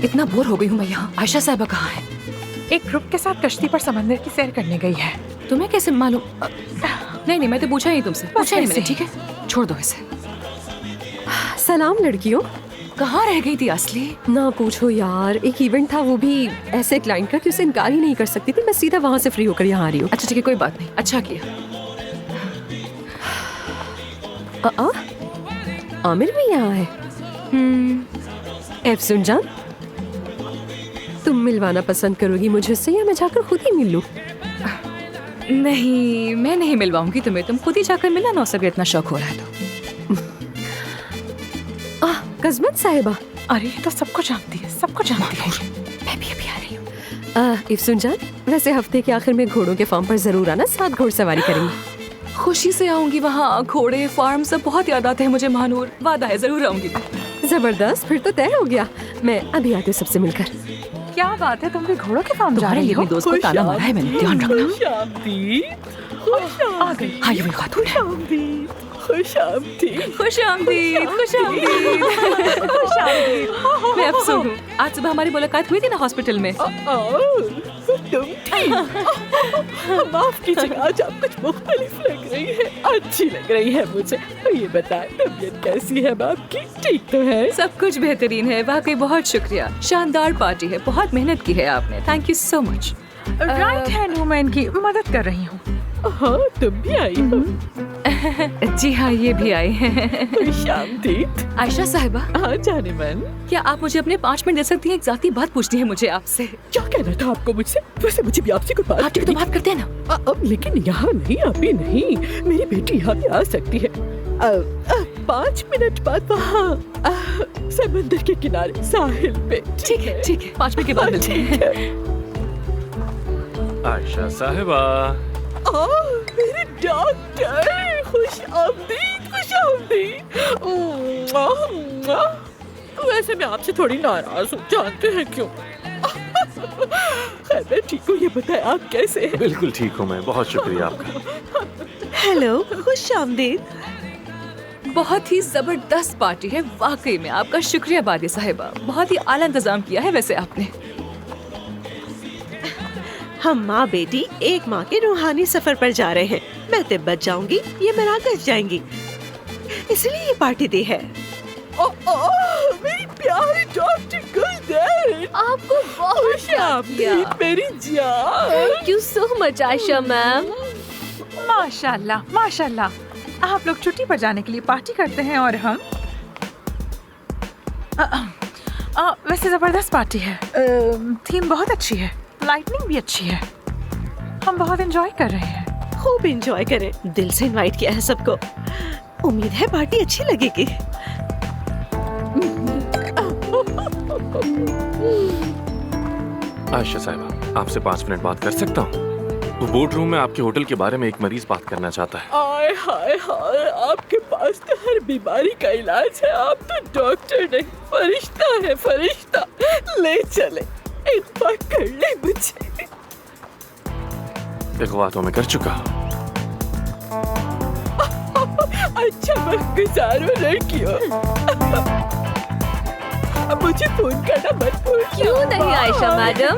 इतना बोर हो गई हूँ मैं यहाँ। आयशा साहिबा कहाँ है? एक ग्रुप के साथ कश्ती पर समंदर की सैर करने गई है। तुम्हें कैसे मालूम? नहीं नहीं, मैं तो पूछा ही तुमसे, पूछा ही मैंने। ठीक है, छोड़ दो इसे। सलाम लड़कियों। कहाँ रह गई थी असली? ना पूछो यार, एक इवेंट था, वो भी ऐसे क्लाइंट का कि उसे इनकार ही नहीं कर सकती थी। मैं सीधा वहाँ से फ्री होकर यहाँ आ रही हूँ। अच्छा ठीक है, कोई बात नहीं, अच्छा किया। आमिर भी यहाँ है। एफसुन जान, तुम मिलवाना पसंद करोगी मुझे उससे या मैं जाकर खुद ही मिल लूं? नहीं, मैं नहीं मिलवाऊंगी तुम्हें, तुम खुद ही जाकर मिला ना, उसे इतना शौक हो रहा है तो। कज़मत साहिबा। अरे ये तो सबको जानती है, सबको जानती है। मैं भी अभी आ रही हूँ। इफ्सुन जान, वैसे हफ्ते के आखिर में घोड़ों के फार्म पर जरूर आना, साथ घोड़सवारी करेंगे। खुशी से आऊंगी वहाँ। घोड़े, फार्म सब बहुत याद आते हैं मुझे महानूर। वादा है, जरूर आऊंगी। जबरदस्त, फिर तो तय हो गया। मैं अभी आती हूँ सबसे मिलकर। क्या बात है, तुम भी घोड़ों के फार्म जा तुम्हारे रही लिए हो? अपनी दोस्त को ताना मारा है मैंने, ध्यान रखना। आ गई। हाँ, ये वही खातून है। खुश आमदीद। खुश आमदीद, खुश आमदीद। खुश आमदीद। मैं अफसोस हूँ, आज सुबह हमारी मुलाकात हुई थी ना हॉस्पिटल में। तुम माफ कीजिएगा, आज आप कुछ मुख्तलिफ लग रही है, अच्छी लग रही है मुझे। ये बताएं, तबीयत कैसी है आपकी? ठीक तो है? सब कुछ बेहतरीन है, वाकई बहुत शुक्रिया। शानदार पार्टी है, बहुत मेहनत की है आपने, thank you so much. Right hand women की मदद कर रही हूँ। हाँ, तुम भी आई हो? जी हाँ, ये भी आए हैं। खुश आमदीद। आयशा साहिबा। हाँ जाने मन, क्या आप मुझे अपने 5 मिनट दे सकती हैं? एक जाती बात पूछनी है मुझे आपसे। क्या कहना था आपको मुझसे? वैसे मुझे भी आपसे कुछ बात आप ठीक तो बात करते हैं ना? अब लेकिन यहाँ नहीं, अभी नहीं। मेरी बेटी यहाँ भी आ सकती है। 5 मिनट बाद वहाँ समंदर के किनारे साहिल पे। ठीक है ठीक है, 5 मिनट के बाद मिलते हैं। आयशा साहिबा। मेरे डॉक्टर, खुश आमदीद, खुश आमदीद। वैसे मैं आपसे थोड़ी नाराज हूँ, जानते हैं क्यों? खैर मैं ठीक हूँ, ये बताएं आप कैसे हैं? बिल्कुल ठीक हूँ मैं, बहुत शुक्रिया आपका। हेलो, खुश आमदीद। बहुत ही जबरदस्त पार्टी है, वाकई में आपका शुक्रिया बादी साहिबा। बहुत ही आला इंतजाम किया है वैसे आपने। हम माँ बेटी एक माँ के रूहानी सफर पर जा रहे हैं। मैं तिब्बत जाऊंगी, ये मराकश जाएंगी, इसलिए ये पार्टी दी है। मेरी प्यारी डॉक्टर गुलदर, आपको बहुत शुक्रिया। मेरी जान। Thank you so much Ayesha ma'am. माशाल्लाह माशाल्लाह। आप लोग छुट्टी पर जाने के लिए पार्टी करते हैं और हम वैसे जबरदस्त पार्टी है। थीम बहुत अच्छी है, लाइटनिंग भी अच्छी है, हम बहुत एंजॉय कर रहे हैं। खूब एंजॉय करें, दिल से इनवाइट किया है सबको। उम्मीद है पार्टी अच्छी लगेगी। आयशा साहिबा, आपसे 5 मिनट बात कर सकता हूँ? वो बोर्ड रूम में आपके होटल के बारे में एक मरीज बात करना चाहता है। आय हाय हाय, आपके पास तो हर बीमारी का इलाज है। आप तो डॉक्टर नहीं, फरिश्ता है, फरिश्ता। ले चले, एक बार कर ले मुझे। एक बात मैं कर चुका हूँ। अच्छा वक्त गुजारो लड़कियों। मुझे फोन करना मत भूलना। क्यों नहीं आयशा मैडम।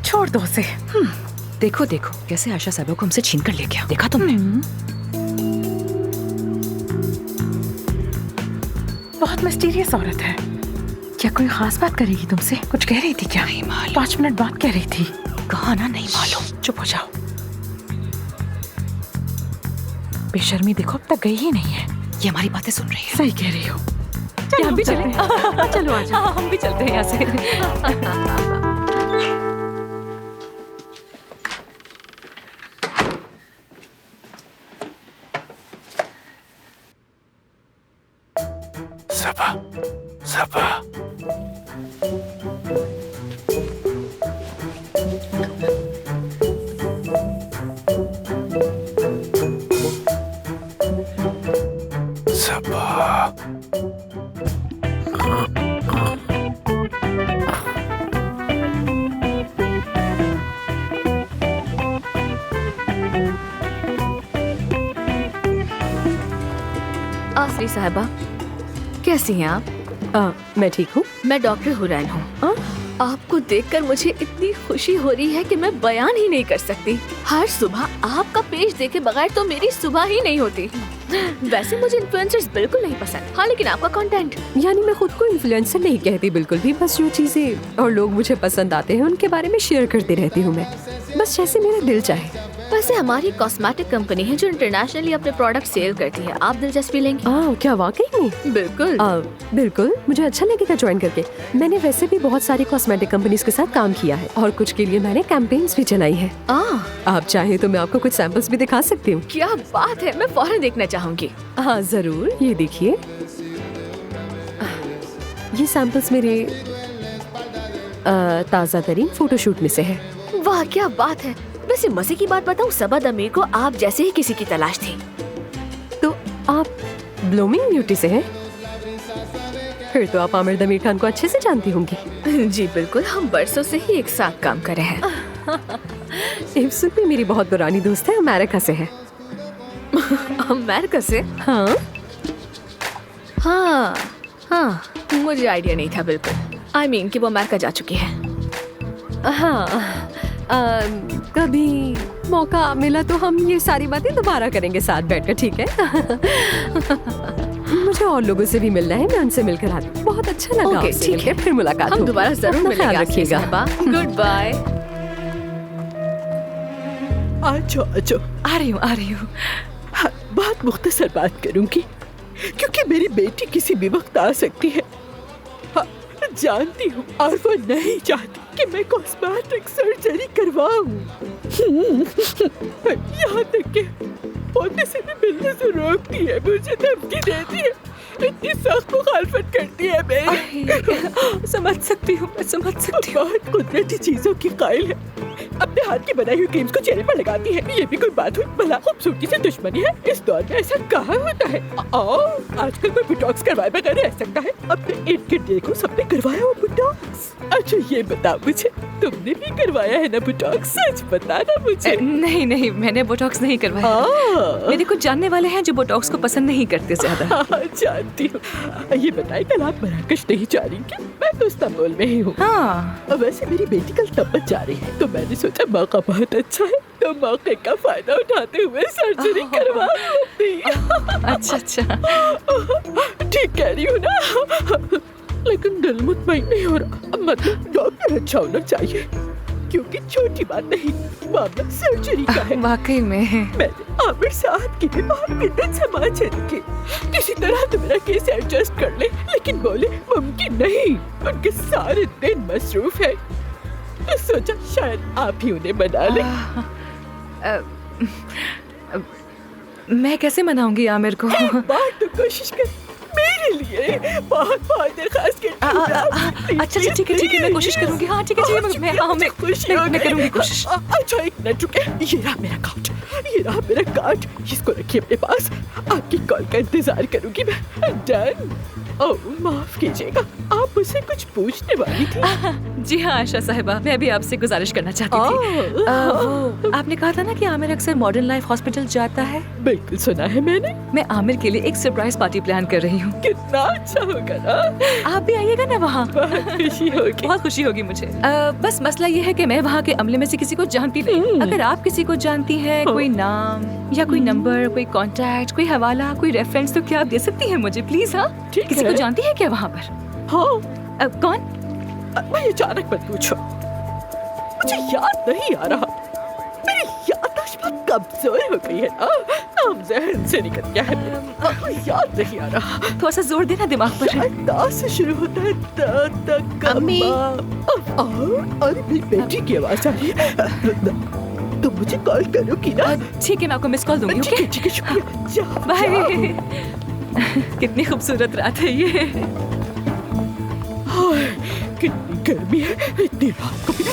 छोड़ दो उसे। देखो देखो कैसे आयशा साहिबा को हमसे छीन कर ले गया, देखा तुमने? बहुत मिस्टीरियस औरत है। क्या कोई खास बात करेगी तुमसे? कुछ कह रही थी क्या? नहीं मालूम। 5 मिनट बाद कह रही थी। कहा ना, नहीं मालूम। चुप हो जाओ। बेशर्मी देखो, अब तक गई ही नहीं है। ये हमारी बातें सुन रही है। सही कह रही हो। क्या हम भी चले? चलो आ जाओ। हाँ, हम भी चलते हैं यहाँ से। सबा, सबा। सबा। आसरी साहिबा, कैसी हैं आप? मैं ठीक हूँ। मैं डॉक्टर हुरैन हूँ। आपको देखकर मुझे इतनी खुशी हो रही है कि मैं बयान ही नहीं कर सकती। हर सुबह आपका पेज देखे बगैर तो मेरी सुबह ही नहीं होती। वैसे मुझे इन्फ्लुएंसर्स बिल्कुल नहीं पसंद। हाँ, लेकिन आपका कंटेंट। यानी मैं खुद को इन्फ्लुएंसर नहीं कहती बिल्कुल भी, बस जो चीजें और लोग मुझे पसंद आते हैं उनके बारे में शेयर करती रहती हूँ मैं, बस जैसे मेरा दिल चाहे। वैसे हमारी कॉस्मेटिक कंपनी है जो इंटरनेशनली अपने प्रोडक्ट सेल करती है। आप दिलचस्पी लेंगे? क्या वाकई में? बिल्कुल। बिल्कुल, मुझे अच्छा लगेगा ज्वाइन करके। मैंने वैसे भी बहुत सारी कॉस्मेटिक कंपनीज के साथ काम किया है और कुछ के लिए मैंने कैंपेन्स भी चलाई है। आप चाहे तो मैं आपको कुछ सैंपल्स भी दिखा सकती हूँ। क्या बात है, मैं फौरन देखना चाहूंगी। हाँ जरूर, ये देखिए, ये सैंपल्स मेरे ताज़ा तरीन फोटोशूट में से है। वाह, क्या बात है। वैसे मजे की बात बताऊं, सबद अमीर को आप जैसे ही किसी की तलाश थी। तो आप ब्लूमिंग ब्यूटी से हैं? फिर तो आप आमिर दमीर खान को अच्छे से जानती होंगी। जी बिल्कुल, हम बरसों से ही एक साथ काम कर रहे हैं। इफ्सुन भी मेरी बहुत पुरानी दोस्त है, अमेरिका से है। अमेरिका से? हाँ हाँ हाँ, मुझे आइडिया नहीं था बिल्कुल। I mean कि वो अमेरिका जा चुकी है। हाँ, कभी मौका मिला तो हम ये सारी बातें दोबारा करेंगे साथ बैठकर, ठीक है? मुझे और लोगों से भी मिलना है, मैं उनसे मिलकर आती हूँ। बहुत अच्छा लगा ओके, आपसे ठीक मिलकर, है। फिर मुलाकात हम होगी। दोबारा जरूर अपना मिलेंगे। ख्याल रखिएगा। Good bye. आ जाओ। आ रही हूँ। हाँ, बहुत मुख्तसर बात करूंगी क्योंकि मेरी बेटी किसी भी वक्त आ सकती है। हाँ, जानती हूँ और वो नहीं चाहती कि मैं कॉस्मेटिक सर्जरी करवाऊं। यहाँ तक कि होने से भी मिलने से रोकती है, मुझे धमकी देती है, इतनी सख्त मुखालफत करती है मेरी। समझ सकती हूँ, मैं समझ सकती हूँ। बहुत कुदरती चीजों की कायल है, अपने हाथ की बनाई हुई क्रीम्स को चेहरे पर लगाती है। ये भी कोई बात हुई? भला खूबसूरती से दुश्मनी है? इस दौर में ऐसा कहाँ होता है? आजकल कोई बोटॉक्स करवाए बगैर रह सकता है? अपने इर्द गिर्द देखो, सबने करवाया हो बोटॉक्स। अच्छा ये बता मुझे, तुमने भी करवाया है ना बोटॉक्स? सच बता ना मुझे। नहीं, मैंने बोटॉक्स नहीं करवाया। मेरे कुछ जानने वाले हैं जो बोटॉक्स को पसंद नहीं करते ज्यादा। जानती हूँ। ये बताए, कल आप मराकश नहीं जा रही क्या? मैं तो इस्तांबुल में ही हूँ। हाँ, वैसे मेरी बेटी कल तब्बत जा रही है, तो मैंने सोचा मौका बहुत अच्छा है, तो मौके का फायदा उठाते हुए सर्जरी करवा दी। अच्छा। ठीक कह रही हूँ ना? लेकिन दिल मुतमईन नहीं हो रहा। मतलब डॉक्टर अच्छा होना चाहिए, क्योंकि छोटी बात नहीं, मामला सर्जरी का है। वाकई में। मैंने आमिर साहब की भी बहुत मिन्नत समाज की, किसी तरह तो मेरा केस एडजस्ट कर ले, लेकिन बोले मुमकिन नहीं, उनके सारे दिन मसरूफ है। तो सोचा शायद आप ही उन्हें बना ले। मैं कैसे मनाऊंगी आमिर को? एक बार तो कोशिश कर मेरे लिए, बहुत खास के। अच्छा ठीक है, मैं कोशिश करूंगी। हाँ ठीक है, मैं करूंगी कोशिश। अच्छा एक मिनट रुके, ये रहा मेरा कार्ड, इसको रखिए अपने पास, आपकी कॉल का इंतजार करूंगी मैं। डन। ओह माफ कीजिएगा, आप मुझसे कुछ पूछने वाली थी? जी हाँ आयशा साहिबा, मैं भी आपसे गुजारिश करना चाहती थी। आपने कहा था ना कि आमिर अक्सर मॉडर्न लाइफ हॉस्पिटल जाता है। बिल्कुल सुना है मैंने। मैं आमिर के लिए एक सरप्राइज पार्टी प्लान कर रही हूँ। कितना अच्छा होगा ना? आप भी आइएगा ना वहाँ? बहुत खुशी होगी मुझे। बस मसला ये है कि मैं वहाँ के अमले में से किसी को जानती नहीं। अगर आप किसी को जानती हैं, कोई नाम या कोई नंबर, कोई कांटेक्ट, कोई हवाला, कोई रेफरेंस, तो क्या आप दे सकती हैं मुझे प्लीज? हाँ, किसी को जानती है क्या वहाँ पर? हाँ। कौन? मैं अचानक मत पूछो, मुझे याद नहीं आ रहा। मेरी याददाश्त बहुत कमजोर हो गई है ना, नाम जहन से निकल गया है मेरा, याद नहीं आ रहा। थोड़ा सा जोर देना दिमाग पर। दा से शुरू होता है, दा अम्मी। अरे मेरी बेटी की आवाज आ रही है। तो मुझे कॉल करोगी ना? ठीक है, मैं आपको मिस कॉल दूंगी। ठीक है, शुक्रिया। बाय। कितनी खूबसूरत रात है ये। कितनी गर्मी है, इतनी रात को भी।